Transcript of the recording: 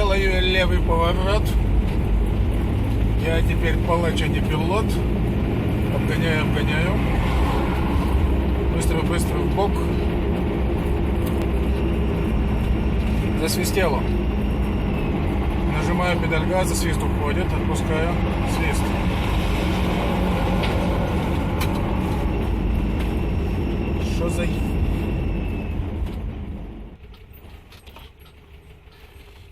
Делаю левый поворот. Я теперь палач, а не пилот. Обгоняю. Быстро в бок. Засвистело. Нажимаю педаль газа, свист уходит, отпускаю, свист. Что за